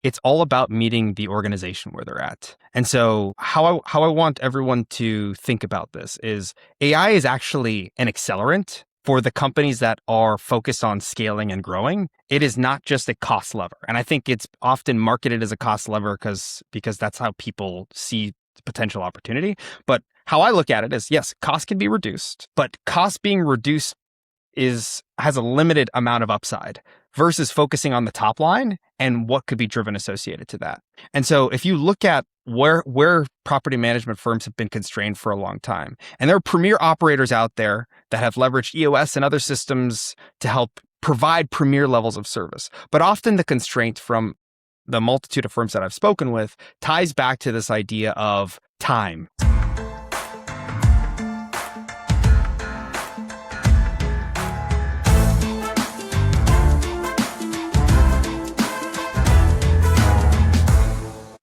it's all about meeting the organization where they're at. And so how I want everyone to think about this is AI is actually an accelerant for the companies that are focused on scaling and growing. It is not just a cost lever. And I think it's often marketed as a cost lever because that's how people see potential opportunity. But how I look at it is, yes, cost can be reduced, but cost being reduced has a limited amount of upside versus focusing on the top line and what could be driven associated to that. And so if you look at where property management firms have been constrained for a long time, and there are premier operators out there that have leveraged EOS and other systems to help provide premier levels of service. But often the constraint from the multitude of firms that I've spoken with ties back to this idea of time.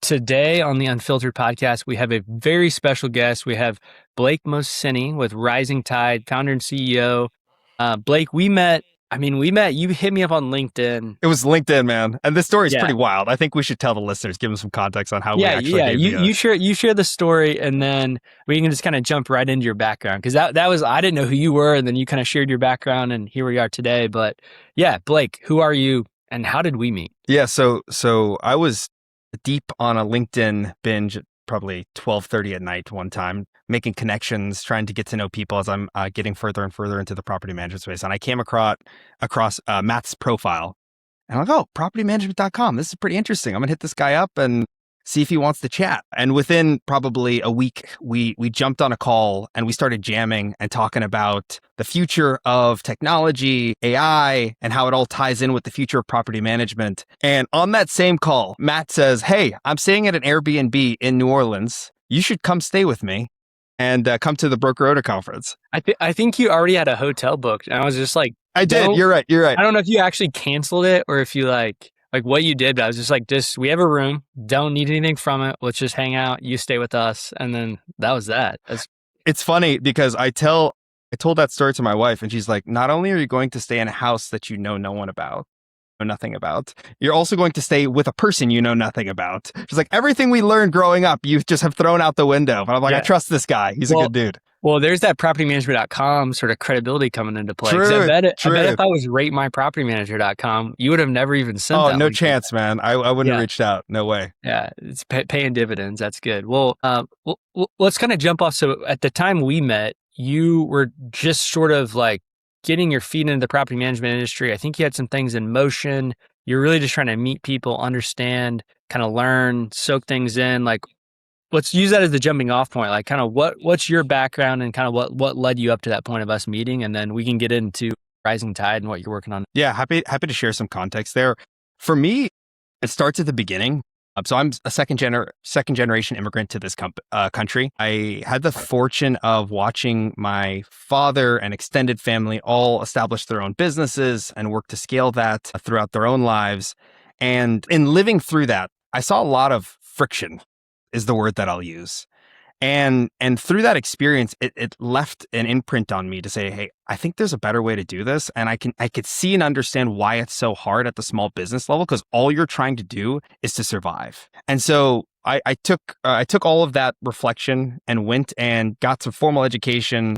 Today on the Unfiltered podcast, we have a very special guest. We have Blake Mohseni with Rising Tide, founder and CEO. Blake, we met, you hit me up on LinkedIn. It was LinkedIn, man. And this story is pretty wild. I think we should tell the listeners, give them some context on how we actually you share the story, and then we can just kind of jump right into your background. Because that was, I didn't know who you were, and then you kind of shared your background, and here we are today. But yeah, Blake, who are you, and how did we meet? Yeah, so I was deep on a LinkedIn binge at probably 12:30 at night one time, making connections, trying to get to know people as I'm getting further and further into the property management space. And I came across Matt's profile, and I'm like, oh, propertymanagement.com. This is pretty interesting. I'm going to hit this guy up and see if he wants to chat. And within probably a week, we jumped on a call and we started jamming and talking about the future of technology, AI, and how it all ties in with the future of property management. And on that same call, Matt says, hey, I'm staying at an Airbnb in New Orleans. You should come stay with me and come to the Broker Owner Conference. I think you already had a hotel booked. And I was just like, I did. You're right. I don't know if you actually canceled it or if you like what you did, but I was just like, we have a room, don't need anything from it. Let's just hang out. You stay with us. And then that was that. It's funny because I told that story to my wife and she's like, not only are you going to stay in a house that you know nothing about, you're also going to stay with a person you know nothing about. She's like, everything we learned growing up, you just have thrown out the window. But I'm like, I trust this guy. He's a good dude. Well, there's that propertymanagement.com sort of credibility coming into play. True. I bet if I was ratemypropertymanager.com, you would have never even sent that. Oh, no chance, man. I wouldn't have reached out. No way. Yeah, it's paying dividends. That's good. Well, let's kind of jump off. So at the time we met, you were just sort of like getting your feet into the property management industry. I think you had some things in motion. You're really just trying to meet people, understand, kind of learn, soak things in. Like, let's use that as the jumping off point. Like, kind of what's your background and kind of what led you up to that point of us meeting, and then we can get into Rising Tide and what you're working on. Yeah, happy to share some context there. For me, it starts at the beginning. So I'm a second generation immigrant to this country. I had the fortune of watching my father and extended family all establish their own businesses and work to scale that throughout their own lives. And in living through that, I saw a lot of friction, is the word that I'll use. And through that experience, it left an imprint on me to say, hey, I think there's a better way to do this. And I could see and understand why it's so hard at the small business level, because all you're trying to do is to survive. And so I took all of that reflection and went and got some formal education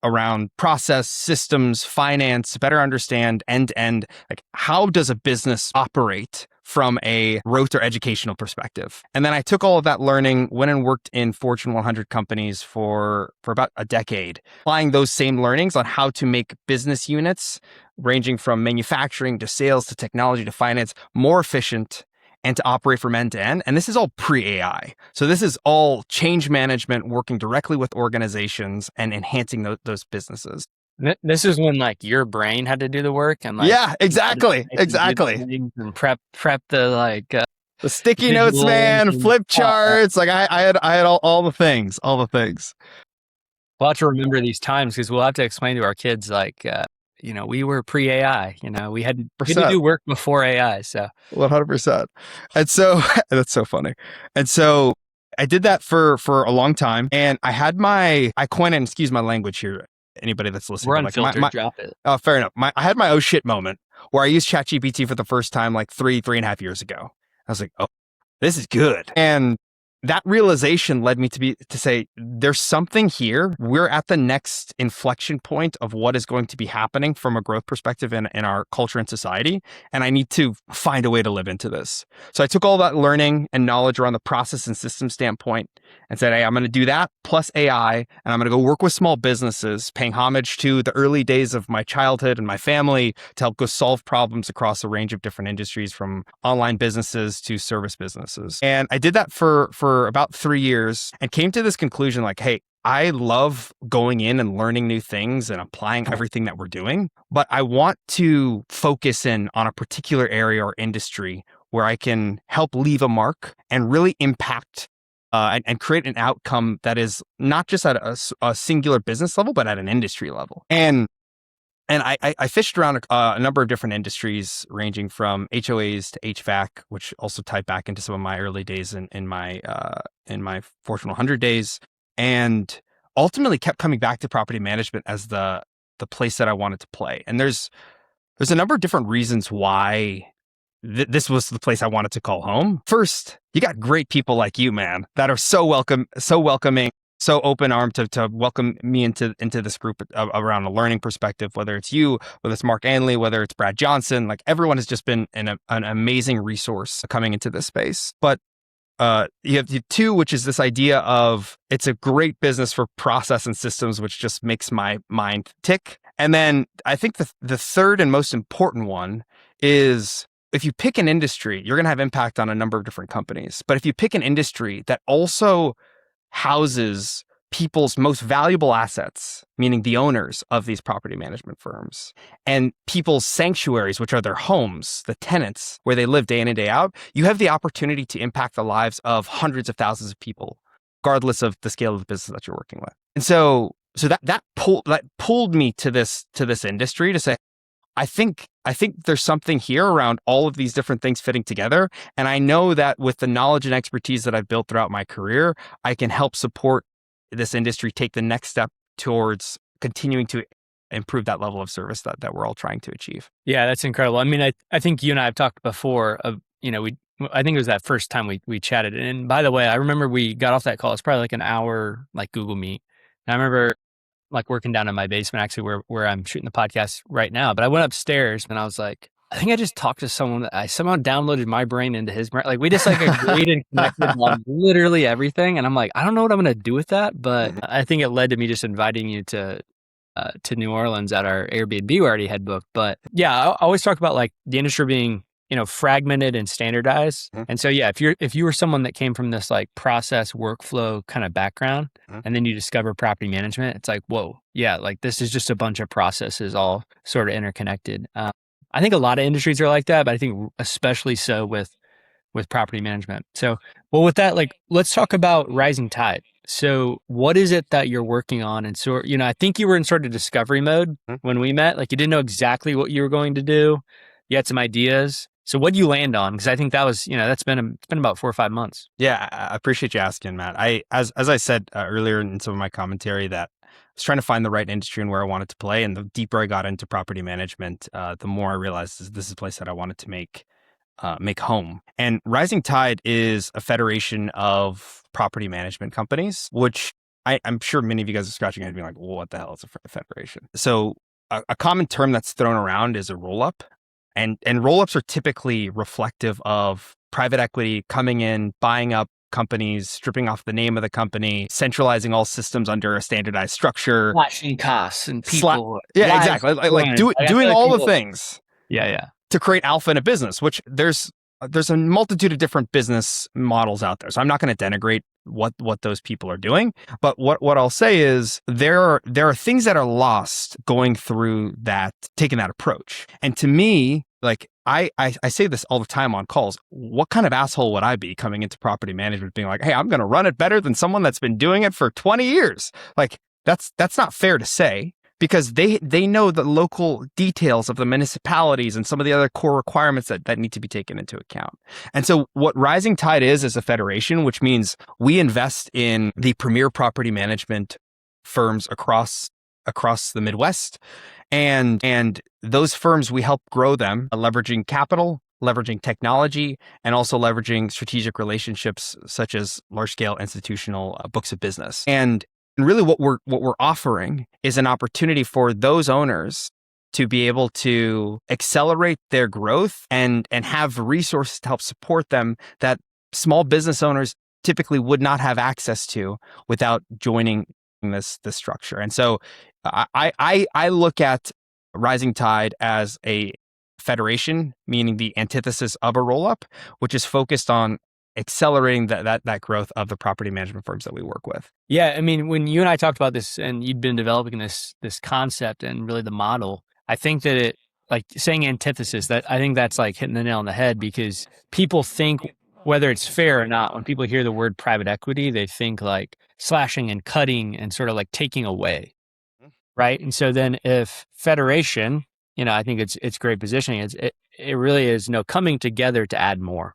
around process, systems, finance, to better understand end-to-end, like how does a business operate from a rote or educational perspective. And then I took all of that learning, went and worked in Fortune 100 companies for about a decade, applying those same learnings on how to make business units ranging from manufacturing to sales to technology to finance more efficient and to operate from end to end. And this is all pre-AI. So this is all change management, working directly with organizations and enhancing those businesses. This is when like your brain had to do the work and like exactly. And prep the the sticky notes, man, flip charts. Like I had all the things. We'll have to remember these times because we'll have to explain to our kids like we were pre-AI. We had to do work before AI. So 100%. And so that's so funny. And so I did that for a long time, and I had I coined, and excuse my language here, anybody that's listening. We're unfiltered, drop it. Oh, fair enough. I had my oh shit moment where I used ChatGPT for the first time like three and a half years ago. I was like, oh, this is good. And that realization led me to say, there's something here. We're at the next inflection point of what is going to be happening from a growth perspective in our culture and society. And I need to find a way to live into this. So I took all that learning and knowledge around the process and system standpoint and said, hey, I'm going to do that plus AI. And I'm going to go work with small businesses, paying homage to the early days of my childhood and my family to help go solve problems across a range of different industries, from online businesses to service businesses. And I did that for about 3 years and came to this conclusion like, hey, I love going in and learning new things and applying everything that we're doing, but I want to focus in on a particular area or industry where I can help leave a mark and really impact and create an outcome that is not just at a singular business level, but at an industry level. And I fished around a number of different industries, ranging from HOAs to HVAC, which also tied back into some of my early days in my Fortune 100 days, and ultimately kept coming back to property management as the place that I wanted to play. And there's a number of different reasons why this was the place I wanted to call home. First, you got great people like you, man, that are so welcoming, so open armed to welcome me into this group around a learning perspective, whether it's you, whether it's Mark Anley, whether it's Brad Johnson. Like, everyone has just been an amazing resource coming into this space. But you have two, which is this idea of it's a great business for process and systems, which just makes my mind tick. And then I think the third and most important one is, if you pick an industry, you're going to have impact on a number of different companies. But if you pick an industry that also houses people's most valuable assets, meaning the owners of these property management firms, and people's sanctuaries, which are their homes, the tenants where they live day in and day out, you have the opportunity to impact the lives of hundreds of thousands of people, regardless of the scale of the business that you're working with. And so that pulled me to this industry to say, I think there's something here around all of these different things fitting together. And I know that with the knowledge and expertise that I've built throughout my career, I can help support this industry take the next step towards continuing to improve that level of service that we're all trying to achieve. Yeah, that's incredible. I mean, I think you and I have talked before of, I think it was that first time we chatted. And by the way, I remember we got off that call. It's probably like an hour, like Google Meet. And I remember like working down in my basement, actually where I'm shooting the podcast right now. But I went upstairs and I was like, I think I just talked to someone that I somehow downloaded my brain into his brain. Like, we just like agreed and connected on literally everything. And I'm like, I don't know what I'm going to do with that, but I think it led to me just inviting you to New Orleans at our Airbnb we already had booked. But yeah, I always talk about like the industry being, fragmented and standardized. And so, yeah, if you were someone that came from this like process workflow kind of background, and then you discover property management, it's like, whoa, yeah, like this is just a bunch of processes all sort of interconnected. I think a lot of industries are like that, but I think especially so with property management. So, well, with that, like, let's talk about Rising Tide. So what is it that you're working on? And so, I think you were in sort of discovery mode when we met. Like, you didn't know exactly what you were going to do. You had some ideas. So what do you land on? Because I think that was, it's been about 4 or 5 months. Yeah, I appreciate you asking, Matt. As I said earlier in some of my commentary, that I was trying to find the right industry and where I wanted to play. And the deeper I got into property management, the more I realized this is a place that I wanted to make home. And Rising Tide is a federation of property management companies, which I'm sure many of you guys are scratching your head being like, well, what the hell is a federation? So a common term that's thrown around is a roll-up. And roll-ups are typically reflective of private equity coming in, buying up companies, stripping off the name of the company, centralizing all systems under a standardized structure. Slashing costs and people. Yeah, exactly. Like doing all the things. Yeah. To create alpha in a business, which there's a multitude of different business models out there. So I'm not going to denigrate what those people are doing. But what I'll say is there are things that are lost going through that, taking that approach. And to me, like I say this all the time on calls, what kind of asshole would I be coming into property management being like, hey, I'm going to run it better than someone that's been doing it for 20 years? Like that's not fair to say. Because they know the local details of the municipalities and some of the other core requirements that need to be taken into account. And so what Rising Tide is a federation, which means we invest in the premier property management firms across the Midwest. And those firms, we help grow them, leveraging capital, leveraging technology, and also leveraging strategic relationships such as large-scale institutional books of business. And really what we're offering is an opportunity for those owners to be able to accelerate their growth and have resources to help support them that small business owners typically would not have access to without joining this structure. And so I look at Rising Tide as a federation, meaning the antithesis of a roll-up, which is focused on accelerating that growth of the property management firms that we work with. Yeah, I mean, when you and I talked about this and you'd been developing this concept and really the model, I think that it, like saying antithesis, that I think that's like hitting the nail on the head, because people think, whether it's fair or not, when people hear the word private equity, they think like slashing and cutting and sort of like taking away, right? And so then if federation, I think it's great positioning. It really is coming together to add more.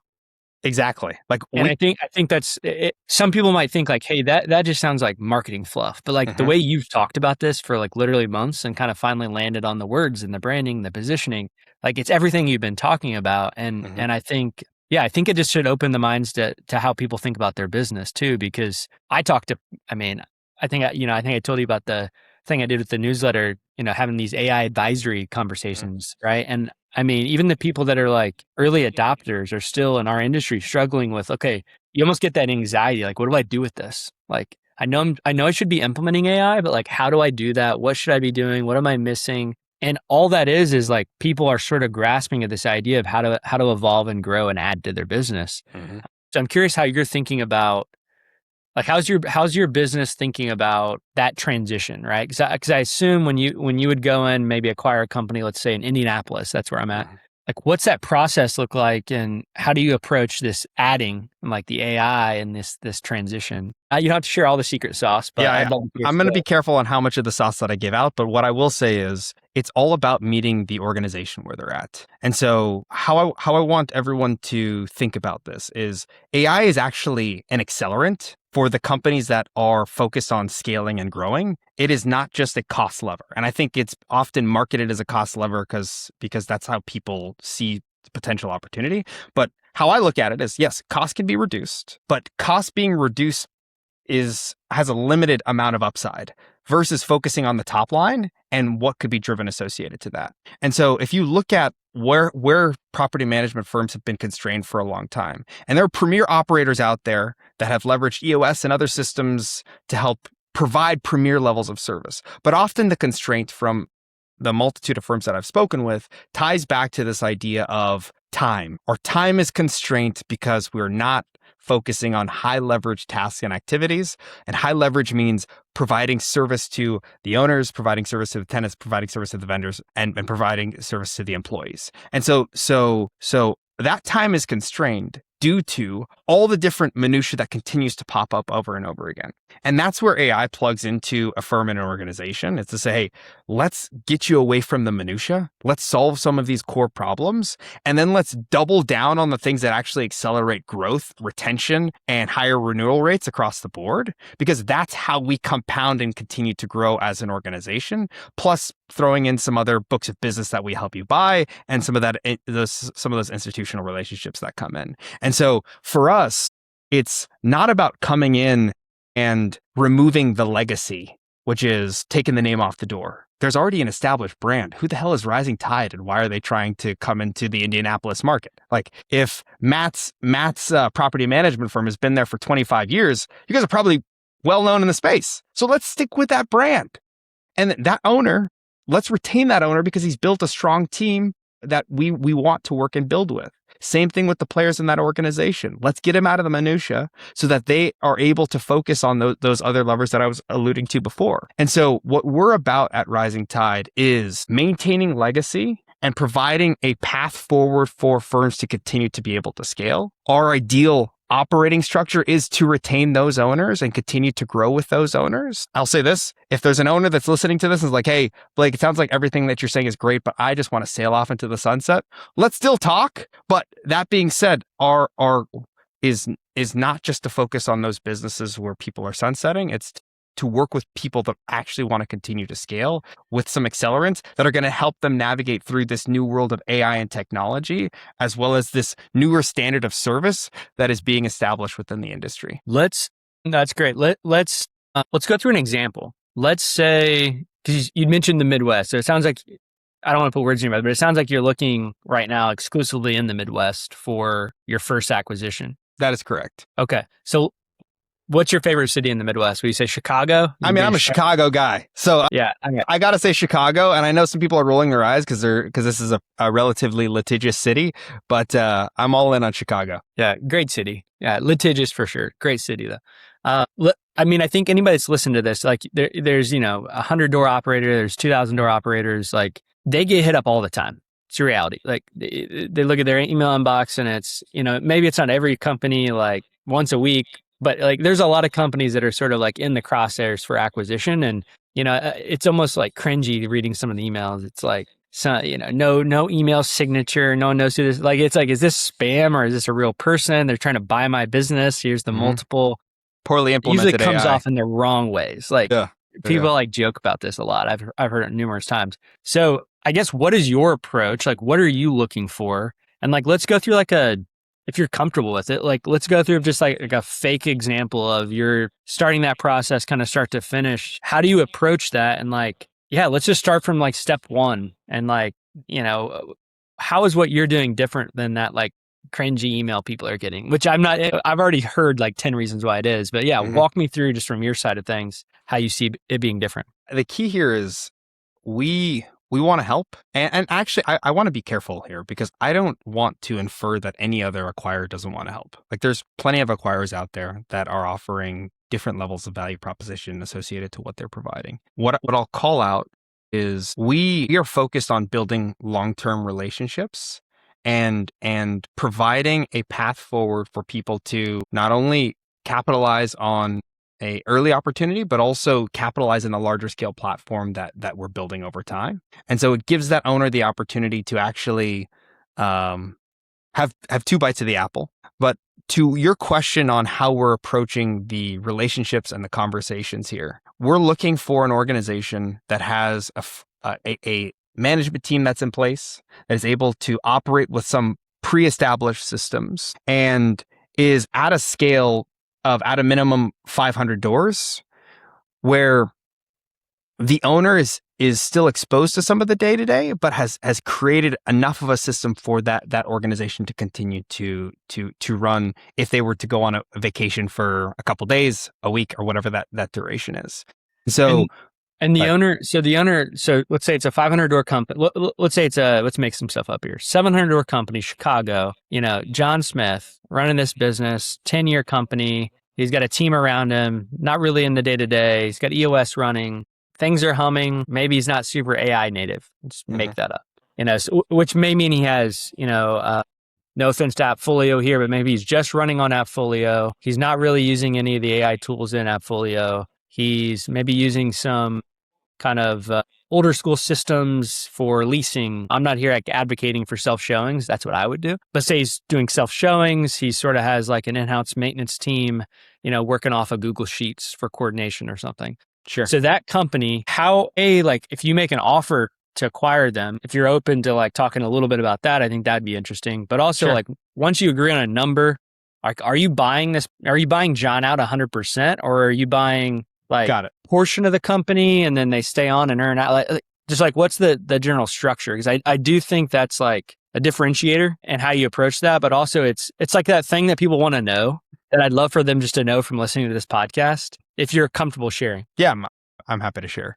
Exactly. And I think that's it. Some people might think like, hey, that just sounds like marketing fluff. But like the way you've talked about this for like literally months and kind of finally landed on the words and the branding, the positioning, like it's everything you've been talking about. And I think, I think it just should open the minds to how people think about their business too. Because I think I told you about the thing I did with the newsletter, having these AI advisory conversations, right? And I mean, even the people that are like early adopters are still in our industry struggling with, okay, you almost get that anxiety. Like, what do I do with this? Like, I know I should be implementing AI, but like, how do I do that? What should I be doing? What am I missing? And all that is like people are sort of grasping at this idea of how to evolve and grow and add to their business. So I'm curious how you're thinking about, like, how's your business thinking about that transition, right? Because I assume when you would go in, maybe acquire a company, let's say in Indianapolis, that's where I'm at. Like, what's that process look like, and how do you approach this adding like the AI and this transition? You don't have to share all the secret sauce, but I'm going to be careful on how much of the sauce that I give out. But what I will say is, it's all about meeting the organization where they're at. And so how I want everyone to think about this is AI is actually an accelerant for the companies that are focused on scaling and growing. It is not just a cost lever. And I think it's often marketed as a cost lever because that's how people see potential opportunity. But how I look at it is, yes, cost can be reduced, but cost being reduced has a limited amount of upside versus focusing on the top line and what could be driven associated to that. And so if you look at where property management firms have been constrained for a long time, and there are premier operators out there that have leveraged EOS and other systems to help provide premier levels of service. But often the constraint from the multitude of firms that I've spoken with ties back to this idea of time. Our time is constrained because we're not focusing on high leverage tasks and activities. And high leverage means providing service to the owners, providing service to the tenants, providing service to the vendors, and providing service to the employees. And so that time is constrained due to all the different minutiae that continues to pop up over and over again. And that's where AI plugs into a firm and an organization. It's to say, hey, let's get you away from the minutiae. Let's solve some of these core problems. And then let's double down on the things that actually accelerate growth, retention, and higher renewal rates across the board, because that's how we compound and continue to grow as an organization. Plus throwing in some other books of business that we help you buy and some of those institutional relationships that come in. And so for us, it's not about coming in and removing the legacy, which is taking the name off the door. There's already an established brand. Who the hell is Rising Tide, and why are they trying to come into the Indianapolis market? Like, if Matt's property management firm has been there for 25 years, you guys are probably well known in the space. So let's stick with that brand. And that owner, let's retain that owner because he's built a strong team that we want to work and build with. Same thing with the players in that organization. Let's get them out of the minutia so that they are able to focus on those other levers that I was alluding to before. And so what we're about at Rising Tide is maintaining legacy and providing a path forward for firms to continue to be able to scale. Our ideal operating structure is to retain those owners and continue to grow with those owners. I'll say this, if there's an owner that's listening to this and is like, hey, Blake, it sounds like everything that you're saying is great, but I just want to sail off into the sunset. Let's still talk. But that being said, our is not just to focus on those businesses where people are sunsetting. It's to work with people that actually want to continue to scale with some accelerants that are going to help them navigate through this new world of AI and technology, as well as this newer standard of service that is being established within the industry. That's great. Let's go through an example. Let's say, because you mentioned the Midwest, so it sounds like, I don't want to put words in your mouth, but it sounds like you're looking right now exclusively in the Midwest for your first acquisition. That is correct. Okay. So what's your favorite city in the Midwest? Would you say Chicago? I mean, I'm a Chicago guy. So yeah, I got to say Chicago. And I know some people are rolling their eyes because this is a relatively litigious city, but I'm all in on Chicago. Yeah, great city. Yeah, litigious for sure. Great city though. I mean, I think anybody that's listened to this, like there's, 100-door operator, there's 2,000-door operators, like they get hit up all the time. It's a reality. Like they look at their email inbox and it's, maybe it's not every company like once a week, but like there's a lot of companies that are sort of like in the crosshairs for acquisition. And, it's almost like cringy reading some of the emails. It's like, no email signature. No one knows who this, like, it's like, is this spam or is this a real person? They're trying to buy my business. Here's the multiple. Poorly implemented usually comes AI. off in the wrong ways. Like people like joke about this a lot. I've heard it numerous times. So I guess what is your approach? Like, what are you looking for? And like, let's go through if you're comfortable with it, like, let's go through just like a fake example of you're starting that process kind of start to finish. How do you approach that? And like, yeah, let's just start from like step one. And like, how is what you're doing different than that like cringy email people are getting, which I've already heard like 10 reasons why it is, but yeah, walk me through just from your side of things, how you see it being different. The key here is we want to help. And actually, I want to be careful here because I don't want to infer that any other acquirer doesn't want to help. Like there's plenty of acquirers out there that are offering different levels of value proposition associated to what they're providing. What I'll call out is we are focused on building long-term relationships and providing a path forward for people to not only capitalize on a early opportunity, but also capitalize on a larger scale platform that we're building over time. And so it gives that owner the opportunity to actually have two bites of the apple. But to your question on how we're approaching the relationships and the conversations here, we're looking for an organization that has a management team that's in place, that is able to operate with some pre-established systems and is at a scale of at a minimum 500 doors, where the owner is still exposed to some of the day-to-day, but has created enough of a system for that organization to continue to run if they were to go on a vacation for a couple days, a week, or whatever that duration is. So the owner, so let's say it's a 500-door company. Let's say let's make some stuff up here. 700-door company, Chicago, John Smith running this business, 10-year company. He's got a team around him, not really in the day-to-day. He's got EOS running. Things are humming. Maybe he's not super AI native. Just make that up. So, which may mean he has, no offense to AppFolio here, but maybe he's just running on AppFolio. He's not really using any of the AI tools in AppFolio. He's maybe using some kind of older school systems for leasing. I'm not here like advocating for self-showings. That's what I would do. But say he's doing self-showings. He sort of has like an in-house maintenance team, working off of Google Sheets for coordination or something. Sure. So that company, if you make an offer to acquire them, if you're open to like talking a little bit about that, I think that'd be interesting. But also like once you agree on a number, like, are you buying John out 100% or are you buying like portion of the company and then they stay on and earn out? Just like what's the general structure? Because I do think that's like a differentiator and how you approach that. But also it's like that thing that people want to know that I'd love for them just to know from listening to this podcast, if you're comfortable sharing. Yeah, I'm happy to share.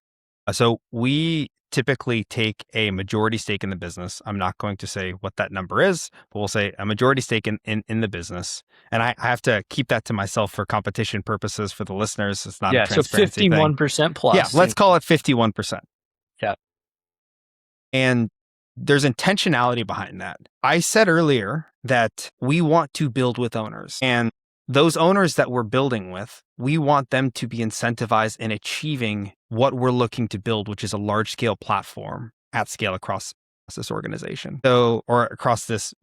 So we typically take a majority stake in the business. I'm not going to say what that number is, but we'll say a majority stake in the business. And I have to keep that to myself for competition purposes for the listeners. It's not a transparency so 51% plus. Yeah, let's call it 51%. Yeah. And there's intentionality behind that. I said earlier that we want to build with owners, and those owners that we're building with, we want them to be incentivized in achieving what we're looking to build, which is a large scale platform at scale across this organization, or across this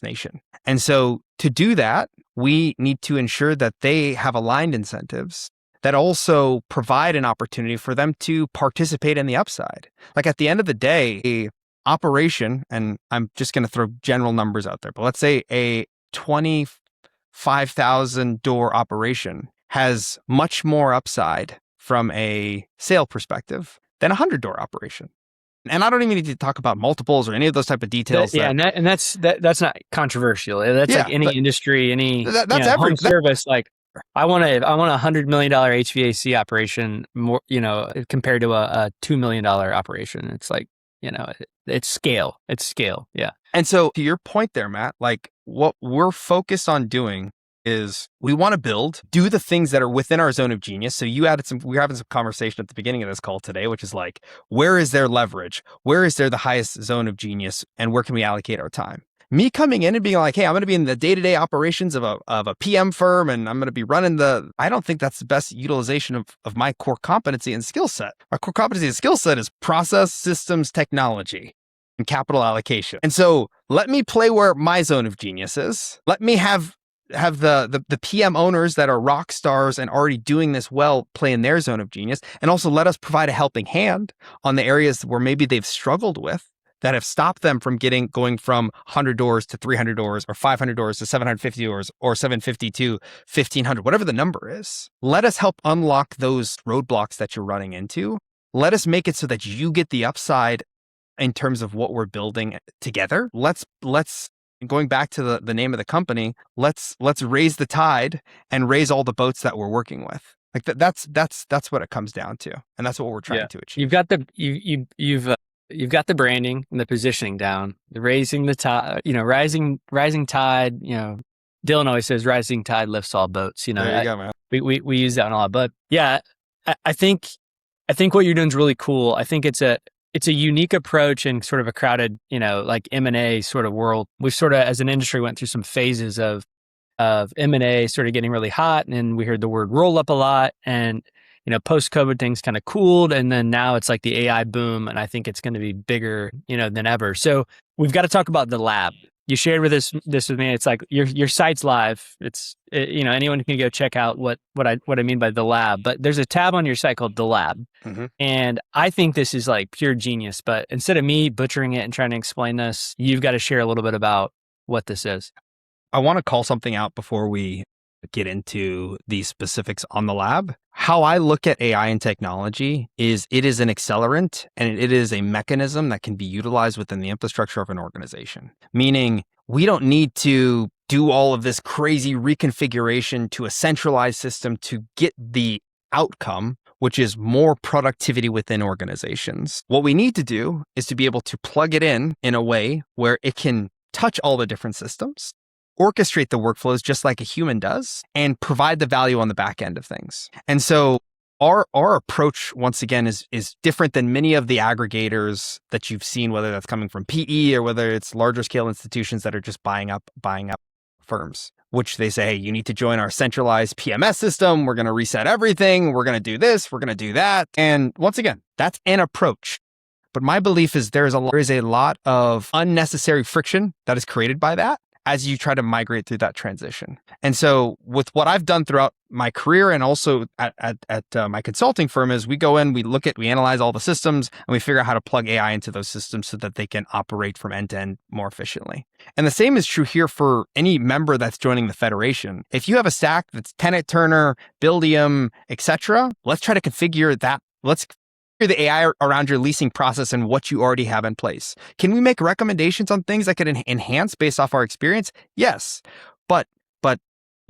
nation. And so to do that, we need to ensure that they have aligned incentives that also provide an opportunity for them to participate in the upside. Like at the end of the day, a operation, and I'm just going to throw general numbers out there, but let's say a 25,000 door operation has much more upside from a sale perspective than a 100 door operation. And I don't even need to talk about multiples or any of those type of details. That's not controversial. That's like any industry, any home service. Like I want a $100 million HVAC operation more, compared to a $2 million operation. It's like, it's scale. It's scale. Yeah. And so to your point there, Matt, like what we're focused on doing is we want to do the things that are within our zone of genius. So we were having some conversation at the beginning of this call today, which is like, where is there leverage? Where is there the highest zone of genius? And where can we allocate our time? Me coming in and being like, hey, I'm going to be in the day-to-day operations of a PM firm, and I'm going to be running I don't think that's the best utilization of my core competency and skill set. My core competency and skill set is process, systems, technology, and capital allocation. And so let me play where my zone of genius is. Let me have the PM owners that are rock stars and already doing this well play in their zone of genius. And also let us provide a helping hand on the areas where maybe they've struggled with, that have stopped them from going from 100 doors to 300 doors or 500 doors to 750 doors or 750 to 1500, whatever the number is. Let us help unlock those roadblocks that you're running into. Let us make it so that you get the upside in terms of what we're building together. Let's going back to the name of the company, let's raise the tide and raise all the boats that we're working with. Like that's what it comes down to, and that's what we're trying to achieve. You've got the branding and the positioning down, the raising the tide, rising tide. Dylan always says, "Rising tide lifts all boats." There you go, man. We use that a lot, but yeah, I think what you're doing is really cool. I think it's a unique approach in sort of a crowded, like M&A sort of world. We've sort of, as an industry, went through some phases of M&A sort of getting really hot, and we heard the word roll up a lot, and post-COVID things kind of cooled, and then now it's like the AI boom, and I think it's going to be bigger, than ever. So we've got to talk about the lab. You shared this with me. It's like your site's live. It's anyone can go check out what I mean by the lab. But there's a tab on your site called the lab, and I think this is like pure genius. But instead of me butchering it and trying to explain this, you've got to share a little bit about what this is. I want to call something out before we get into the specifics on the lab. How I look at AI and technology is it is an accelerant, and it is a mechanism that can be utilized within the infrastructure of an organization. Meaning we don't need to do all of this crazy reconfiguration to a centralized system to get the outcome, which is more productivity within organizations. What we need to do is to be able to plug it in a way where it can touch all the different systems, orchestrate the workflows just like a human does, and provide the value on the back end of things. And so our approach, once again, is different than many of the aggregators that you've seen, whether that's coming from PE or whether it's larger scale institutions that are just buying up firms, which they say, hey, you need to join our centralized PMS system. We're going to reset everything. We're going to do this. We're going to do that. And once again, that's an approach. But my belief is there is a lot of unnecessary friction that is created by that as you try to migrate through that transition. And so with what I've done throughout my career and also at my consulting firm is we go in, we analyze all the systems, and we figure out how to plug AI into those systems so that they can operate from end to end more efficiently. And the same is true here for any member that's joining the federation. If you have a stack that's Tenant Turner, Buildium, etc., let's try to configure that. Let's the AI around your leasing process and what you already have in place. Can we make recommendations on things that could enhance based off our experience? Yes, but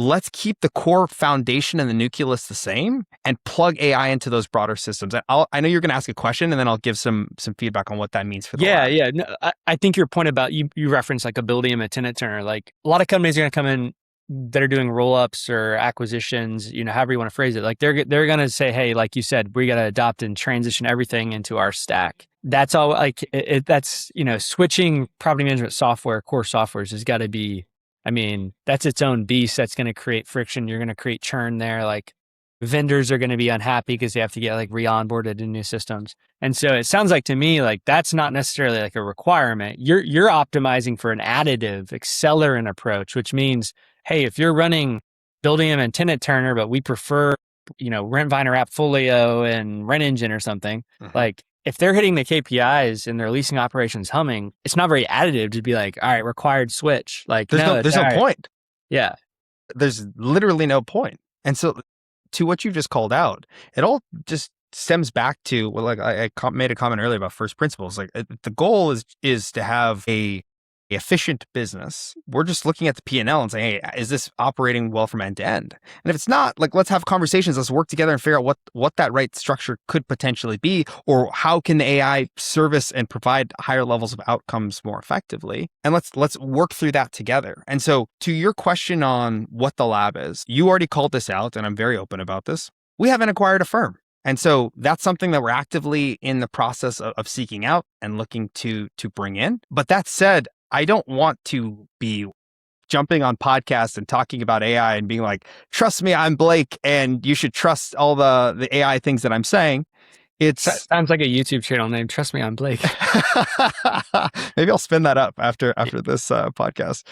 let's keep the core foundation and the nucleus the same and plug AI into those broader systems. And I know you're going to ask a question, and then I'll give some feedback on what that means for the lab. Yeah. No, I think your point about you referenced like a Buildium, a Tenant Turner, like a lot of companies are going to come in that are doing roll-ups or acquisitions, however you want to phrase it. Like they're going to say, hey, like you said, we got to adopt and transition everything into our stack. That's all like that's, switching property management software, core softwares has got to be, that's its own beast. That's going to create friction. You're going to create churn there. Like vendors are going to be unhappy because they have to get like re-onboarded in new systems. And so it sounds like to me, like that's not necessarily like a requirement. You're optimizing for an additive accelerant approach, which means, hey, if you're running Buildium and Tenant Turner, but we prefer Rentvine or Appfolio and Rent Engine or something. Like if they're hitting the KPIs and their leasing operations humming, it's not very additive to be like, all right, required switch. Like there's no point. Yeah. There's literally no point. And so to what you just called out, it all just stems back to, well, like I made a comment earlier about first principles. Like the goal is to have a efficient business. We're just looking at the P&L and saying, hey, is this operating well from end to end? And if it's not, like, let's have conversations. Let's work together and figure out what that right structure could potentially be, or how can the AI service and provide higher levels of outcomes more effectively. And let's work through that together. And so to your question on what the lab is, you already called this out, and I'm very open about this. We haven't acquired a firm. And so that's something that we're actively in the process of seeking out and looking to bring in. But that said, I don't want to be jumping on podcasts and talking about AI and being like, trust me, I'm Blake, and you should trust all the AI things that I'm saying. It sounds like a YouTube channel name. Trust me, I'm Blake. Maybe I'll spin that up after this podcast.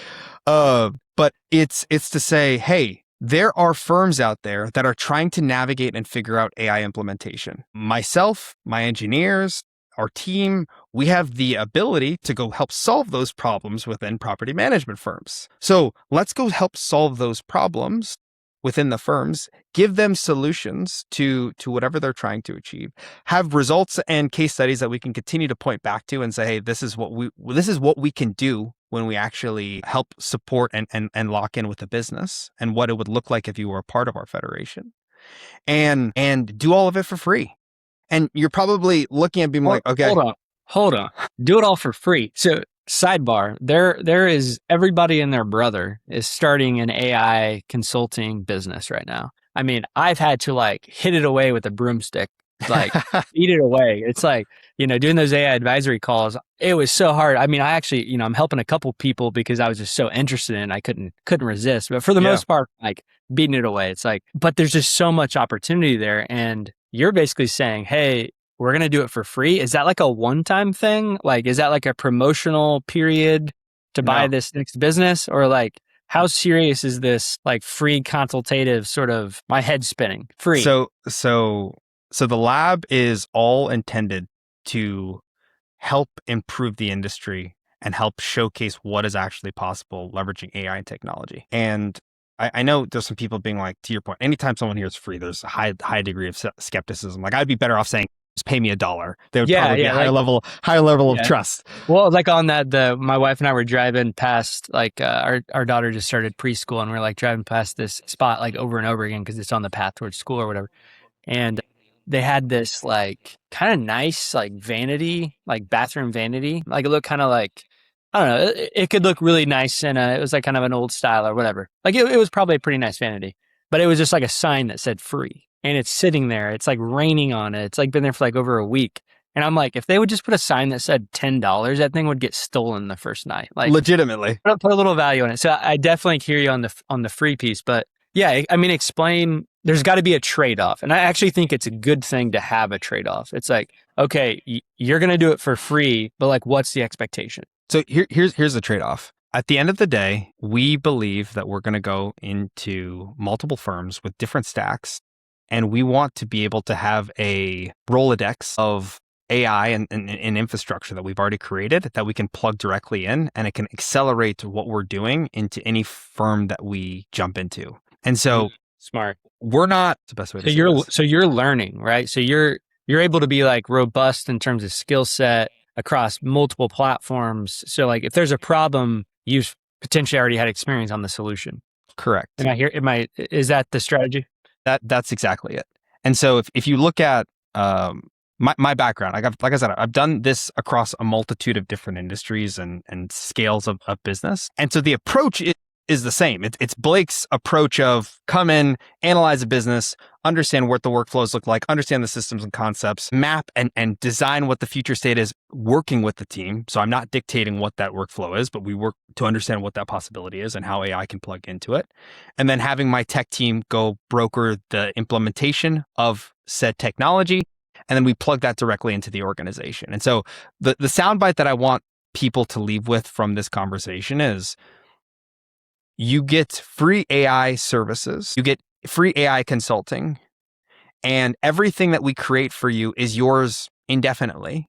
But it's to say, hey, there are firms out there that are trying to navigate and figure out AI implementation. Myself, my engineers, our team, we have the ability to go help solve those problems within property management firms. So let's go help solve those problems within the firms, give them solutions to whatever they're trying to achieve, have results and case studies that we can continue to point back to and say, hey, this is what we can do when we actually help support and lock in with the business, and what it would look like if you were a part of our federation, and do all of it for free. And you're probably looking at being like, okay, hold on, do it all for free. So sidebar, there is everybody and their brother is starting an AI consulting business right now. I mean, I've had to like hit it away with a broomstick, like eat it away. It's like, doing those AI advisory calls, it was so hard. I mean, I actually, I'm helping a couple people because I was just so interested in it. I couldn't resist. But for the most part, like beating it away. It's like, but there's just so much opportunity there. And you're basically saying, hey, we're going to do it for free. Is that like a one-time thing? Like, is that like a promotional period to buy this next business? Or like, how serious is this like free consultative sort of, my head spinning, free? So the lab is all intended to help improve the industry and help showcase what is actually possible leveraging AI and technology. And I know there's some people being like, to your point, anytime someone hears free, there's a high degree of skepticism. Like, I'd be better off saying, just pay me $1. There would probably be a higher level of trust. Well, like on that, my wife and I were driving past, like our daughter just started preschool, and we're like driving past this spot like over and over again because it's on the path towards school or whatever. And they had this like kind of nice like vanity, like bathroom vanity. Like it looked kind of like, I don't know, it could look really nice, and it was like kind of an old style or whatever. Like it was probably a pretty nice vanity, but it was just like a sign that said free, and it's sitting there. It's like raining on it. It's like been there for like over a week. And I'm like, if they would just put a sign that said $10, that thing would get stolen the first night. Like legitimately, put a little value on it. So I definitely hear you on the free piece, but yeah, I mean, explain. There's got to be a trade-off, and I actually think it's a good thing to have a trade-off. It's like, okay, you're going to do it for free, but like, what's the expectation? So here's the trade-off. At the end of the day, we believe that we're going to go into multiple firms with different stacks, and we want to be able to have a Rolodex of AI and infrastructure that we've already created that we can plug directly in, and it can accelerate what we're doing into any firm that we jump into. And so smart. We're not the best way to say this. So you're learning, right? So you're able to be like robust in terms of skill set across multiple platforms. So like if there's a problem, you've potentially already had experience on the solution. Correct. Is that the strategy? That's exactly it. And so if you look at my background, like I said, I've done this across a multitude of different industries and scales of business. And so the approach is the same. It's Blake's approach of come in, analyze a business, understand what the workflows look like, understand the systems and concepts, map and design what the future state is, working with the team. So I'm not dictating what that workflow is, but we work to understand what that possibility is and how AI can plug into it. And then having my tech team go broker the implementation of said technology. And then we plug that directly into the organization. And so the soundbite that I want people to leave with from this conversation is, you get free AI services, you get free AI consulting, And everything that we create for you is yours indefinitely.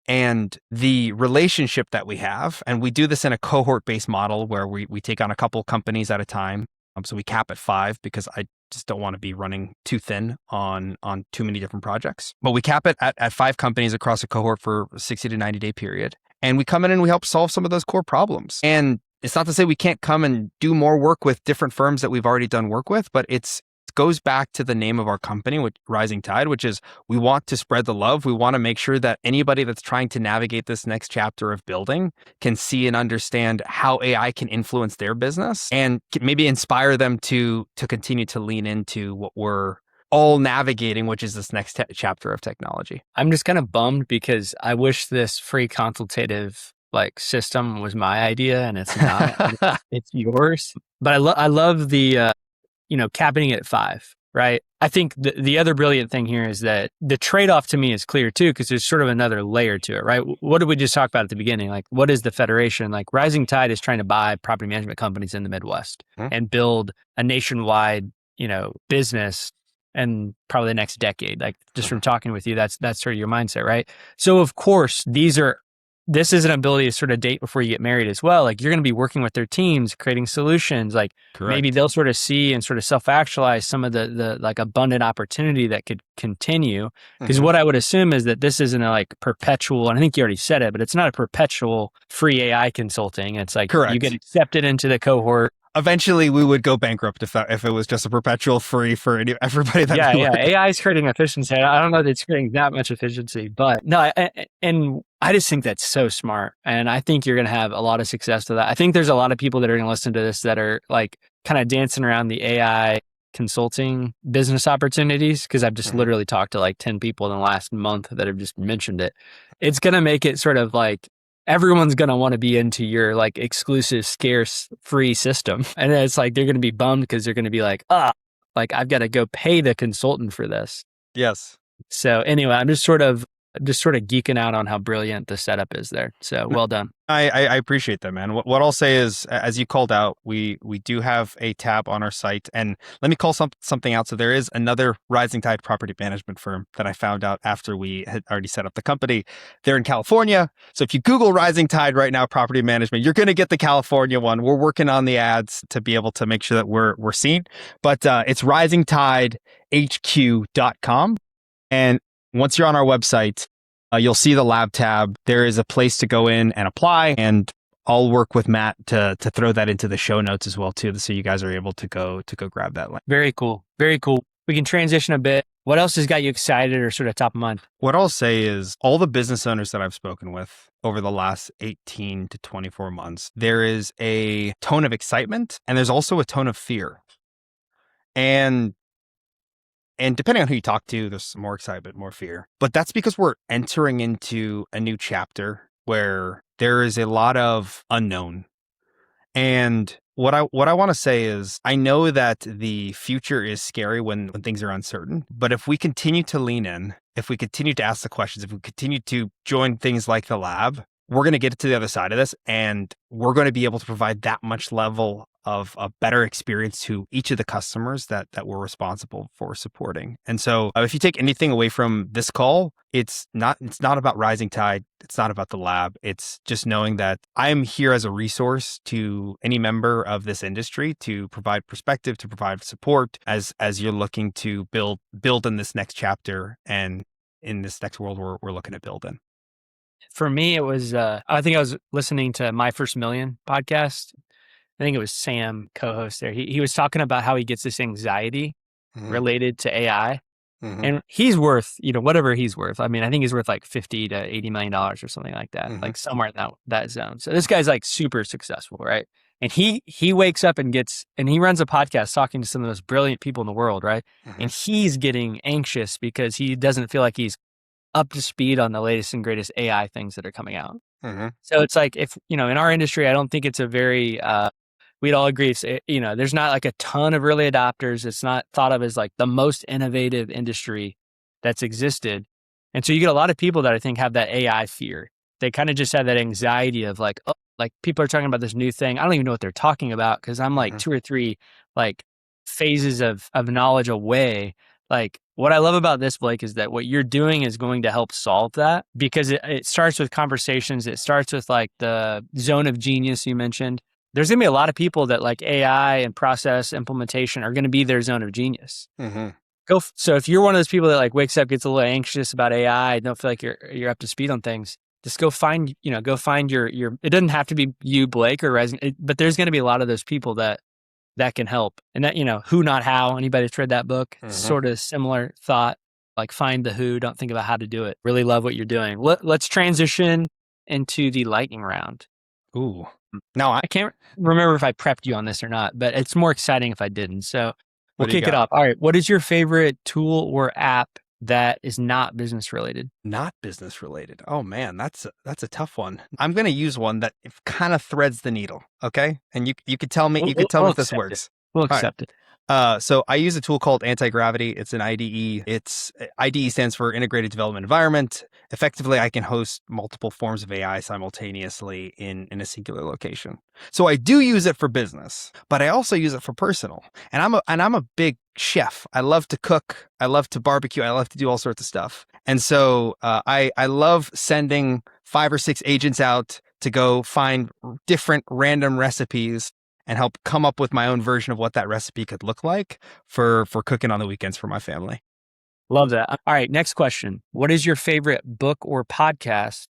And the relationship that we have, and we do this in a cohort-based model where we take on a couple companies at a time. So we cap at 5 because I just don't want to be running too thin on too many different projects. But we cap it at 5 companies across a cohort for a 60 to 90 day period. And we come in and we help solve some of those core problems. And it's not to say we can't come and do more work with different firms that we've already done work with, but it goes back to the name of our company, which Rising Tide, which is we want to spread the love. We want to make sure that anybody that's trying to navigate this next chapter of building can see and understand how AI can influence their business and maybe inspire them to continue to lean into what we're all navigating, which is this next chapter of technology. I'm just kind of bummed because I wish this free consultative system was my idea, and it's not. It's yours. But I love the capping it at 5, right? I think the other brilliant thing here is that the trade-off to me is clear too, because there's sort of another layer to it, right? What did we just talk about at the beginning? Like, what is the federation? Like, Rising Tide is trying to buy property management companies in the Midwest and build a nationwide, business and probably the next decade. Like, just from talking with you, that's sort of your mindset, right? So of course, this is an ability to sort of date before you get married as well. Like, you're going to be working with their teams, creating solutions. Like, Correct. Maybe they'll sort of see and sort of self-actualize some of the abundant opportunity that could continue. Because what I would assume is that this isn't a perpetual, and I think you already said it, but it's not a perpetual free AI consulting. It's like Correct. You get accepted into the cohort. Eventually, we would go bankrupt if it was just a perpetual free for everybody. AI is creating efficiency. I don't know that it's creating that much efficiency, but no, and I just think that's so smart. And I think you're going to have a lot of success with that. I think there's a lot of people that are going to listen to this that are kind of dancing around the AI consulting business opportunities, because I've just literally talked to 10 people in the last month that have just mentioned it. It's going to make it sort of everyone's going to want to be into your exclusive, scarce, free system. And it's they're going to be bummed because they're going to be I've got to go pay the consultant for this. Yes. So anyway, I'm just sort of geeking out on how brilliant the setup is there. So well done. I appreciate that, man. What I'll say is, as you called out, we do have a tab on our site, and let me call something out. So there is another Rising Tide property management firm that I found out after we had already set up the company. They're in California. So if you Google Rising Tide right now, property management, you're going to get the California one. We're working on the ads to be able to make sure that we're seen, but it's risingtidehq.com. And once you're on our website, you'll see the lab tab. There is a place to go in and apply, and I'll work with Matt to throw that into the show notes as well too, so you guys are able to go grab that link. Very cool. Very cool. We can transition a bit. What else has got you excited or sort of top of mind? What I'll say is, all the business owners that I've spoken with over the last 18 to 24 months, there is a tone of excitement and there's also a tone of fear. And depending on who you talk to, there's more excitement, more fear. But that's because we're entering into a new chapter where there is a lot of unknown. And what I want to say is, I know that the future is scary when things are uncertain. But if we continue to lean in, if we continue to ask the questions, if we continue to join things like the lab, we're going to get to the other side of this, and we're going to be able to provide that much level of a better experience to each of the customers that we're responsible for supporting. And so if you take anything away from this call, it's not about Rising Tide. It's not about the lab. It's just knowing that I am here as a resource to any member of this industry to provide perspective, to provide support as you're looking to build in this next chapter and in this next world we're looking to build in. For me, it was, I think I was listening to My First Million podcast. I think it was Sam, co-host there. He was talking about how he gets this anxiety related to AI. And he's worth, whatever he's worth. I mean, I think he's worth $50 to $80 million or something like that, somewhere in that zone. So this guy's super successful, right? And he wakes up and he runs a podcast talking to some of the most brilliant people in the world, right? And he's getting anxious because he doesn't feel like he's up to speed on the latest and greatest AI things that are coming out. So it's if, in our industry, I don't think it's a very, we'd all agree, there's not a ton of early adopters. It's not thought of as the most innovative industry that's existed. And so you get a lot of people that I think have that AI fear. They kind of just have that anxiety of people are talking about this new thing. I don't even know what they're talking about because I'm 2 or 3 phases of knowledge away. Like what I love about this, Blake, is that what you're doing is going to help solve that because it starts with conversations. It starts with like the zone of genius you mentioned. There's going to be a lot of people that like AI and process implementation are going to be their zone of genius. Mm-hmm. So if you're one of those people that like wakes up, gets a little anxious about AI, don't feel like you're up to speed on things, just go find your, it doesn't have to be you, Blake, or but there's going to be a lot of those people that can help. And that, who, not how. Anybody that's read that book, sort of similar thought, like find the who, don't think about how to do it. Really love what you're doing. Let's transition into the lightning round. Ooh. No, I can't remember if I prepped you on this or not, but it's more exciting if I didn't. So we'll kick it off. All right. What is your favorite tool or app that is not business related? Not business related. Oh man, that's a tough one. I'm going to use one that kind of threads the needle. Okay. And you could tell me, if this works. We'll accept it. So I use a tool called Anti-Gravity. It's an IDE. IDE stands for Integrated Development Environment. Effectively, I can host multiple forms of AI simultaneously in a singular location. So I do use it for business, but I also use it for personal. And I'm a big chef. I love to cook. I love to barbecue. I love to do all sorts of stuff. And so I love sending 5 or 6 agents out to go find different random recipes and help come up with my own version of what that recipe could look like for cooking on the weekends for my family. Love that. All right, next question. What is your favorite book or podcast?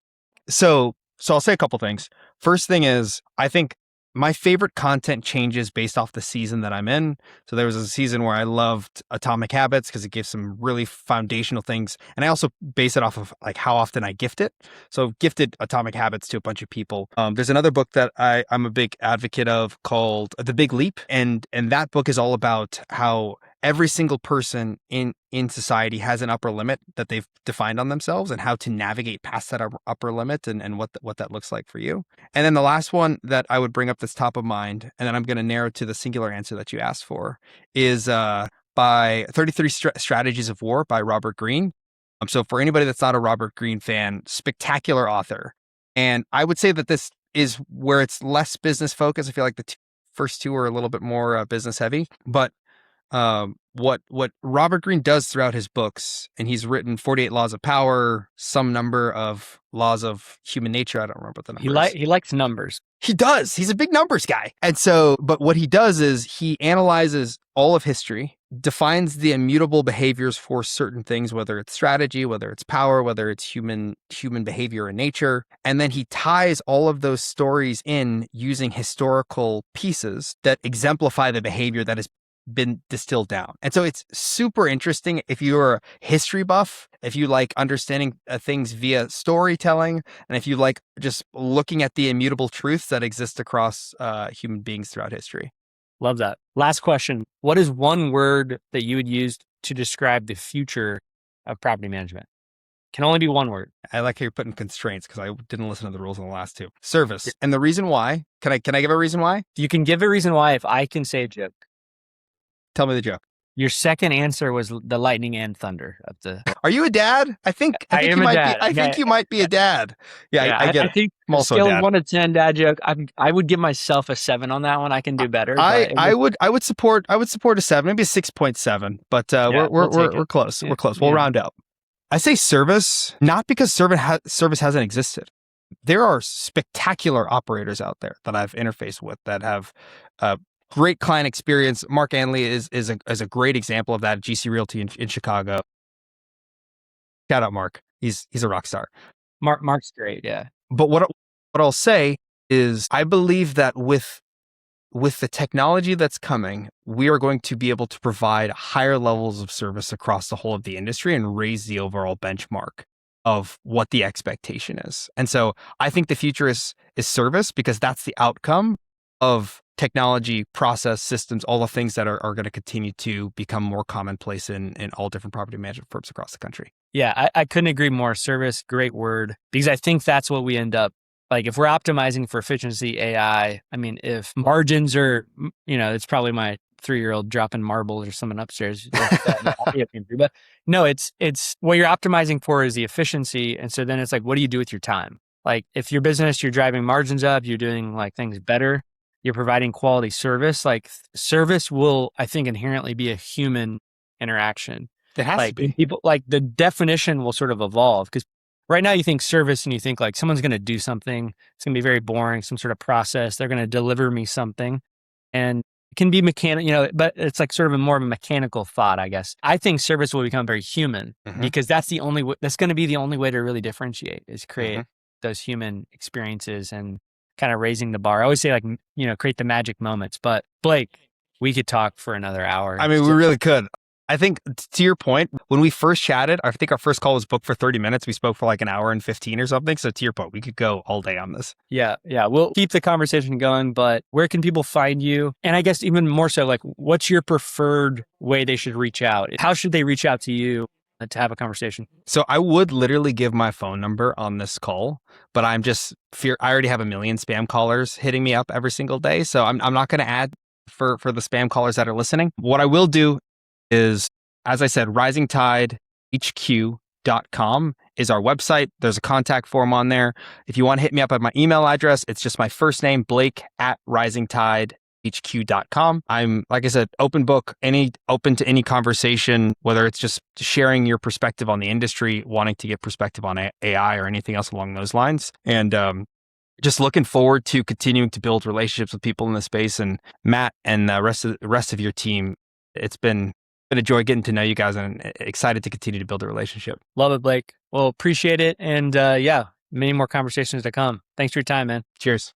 So I'll say a couple things. First thing is, I think my favorite content changes based off the season that I'm in. So there was a season where I loved Atomic Habits because it gives some really foundational things. And I also base it off of like how often I gift it. So gifted Atomic Habits to a bunch of people. There's another book that I'm a big advocate of called The Big Leap. And that book is all about how every single person in society has an upper limit that they've defined on themselves and how to navigate past that upper limit and what that looks like for you. And then the last one that I would bring up that's top of mind, and then I'm going to narrow to the singular answer that you asked for, is by 33 Strategies of War by Robert Greene. So for anybody that's not a Robert Greene fan, spectacular author. And I would say that this is where it's less business focused. I feel like the first two are a little bit more business heavy, but what Robert Greene does throughout his books, and he's written 48 Laws of Power, some number of laws of human nature. I don't remember what the numbers. He likes numbers. He does. He's a big numbers guy. And so, but what he does is he analyzes all of history, defines the immutable behaviors for certain things, whether it's strategy, whether it's power, whether it's human behavior and nature. And then he ties all of those stories in using historical pieces that exemplify the behavior that has been distilled down. And so it's super interesting if you're a history buff, if you like understanding things via storytelling, and if you like just looking at the immutable truths that exist across human beings throughout history. Love that. Last question. What is one word that you would use to describe the future of property management? Can only be one word. I like how you're putting constraints because I didn't listen to the rules on the last two. Service. And the reason why, can I give a reason why? You can give a reason why if I can say a joke. Tell me the joke. Your second answer was the lightning and thunder of the. Are you a dad? I think you might be. I think you might be a dad. Yeah, I get it. I think I'm also scale a dad. of 1 to 10 dad joke. I would give myself a 7 on that one. I can do better. I would support a 7, maybe a 6.7. But we're close. Yeah. We're close. We'll round out. I say service not because service hasn't existed. There are spectacular operators out there that I've interfaced with that have great client experience. Mark Anley is a great example of that at GC Realty in Chicago. Shout out Mark. He's a rock star. Mark's great, yeah. But what I'll say is I believe that with the technology that's coming, we are going to be able to provide higher levels of service across the whole of the industry and raise the overall benchmark of what the expectation is. And so I think the future is service because that's the outcome of technology, process, systems, all the things that are going to continue to become more commonplace in all different property management firms across the country. Yeah, I couldn't agree more. Service, great word. Because I think that's what we end up, like if we're optimizing for efficiency, AI, I mean, if margins are, it's probably my 3-year-old dropping marbles or someone upstairs. But no, it's what you're optimizing for is the efficiency. And so then it's like, what do you do with your time? Like if your business, you're driving margins up, you're doing like things better, you're providing quality service, like service will, I think, inherently be a human interaction. It has to be. People like the definition will sort of evolve because right now you think service and you think like someone's going to do something. It's going to be very boring, some sort of process. They're going to deliver me something. And it can be mechanical, but it's like sort of a more of a mechanical thought, I guess. I think service will become very human because that's going to be the only way to really differentiate is create those human experiences and kind of raising the bar. I always say like, create the magic moments, but Blake, we could talk for another hour. I mean, we really could. I think to your point, when we first chatted, I think our first call was booked for 30 minutes. We spoke for like an hour and 15 or something. So to your point, we could go all day on this. Yeah. We'll keep the conversation going, but where can people find you? And I guess even more so, like, what's your preferred way they should reach out? How should they reach out to you to have a conversation? So I would literally give my phone number on this call, but I'm just I already have a million spam callers hitting me up every single day. So I'm not going to add for the spam callers that are listening. What I will do is, as I said, risingtidehq.com is our website. There's a contact form on there. If you want to hit me up at my email address, it's just my first name, blake@risingtidehq.com. I'm, like I said, open book, open to any conversation, whether it's just sharing your perspective on the industry, wanting to get perspective on AI or anything else along those lines. And just looking forward to continuing to build relationships with people in the space. And Matt and the rest of your team, it's been a joy getting to know you guys and excited to continue to build a relationship. Love it, Blake. Well, appreciate it. And many more conversations to come. Thanks for your time, man. Cheers.